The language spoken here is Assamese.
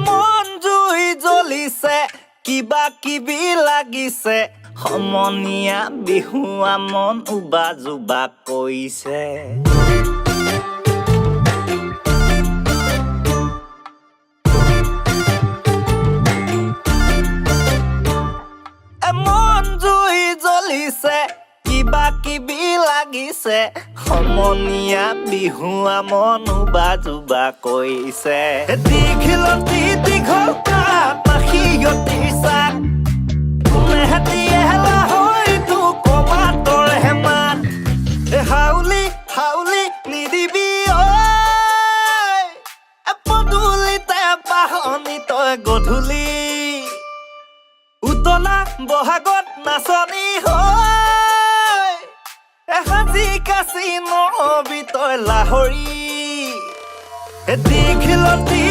মন জুই জ্বলিছে কিবা কিবি লাগিছে সমনীয়া বিহুৱা মন উবা জুবা কৈছে মন জুই জ্বলিছে কিবা কিবি লাগিছে সমনীয়া বিহুৱা মন উবা জুবা কৈছে দীঘলতি দীঘল পাত মাখিয়তি চাক নেহাতি এহেলা হয়তো কমাতৰ হেমাত হাউলি হাউলি নিদিবি ঐ পদূলিতে বাহনি তই গধূলি উতলা বহাগত নাচনি হয় এসাজি কাচি নহবি তই লাহৰি দীঘলতি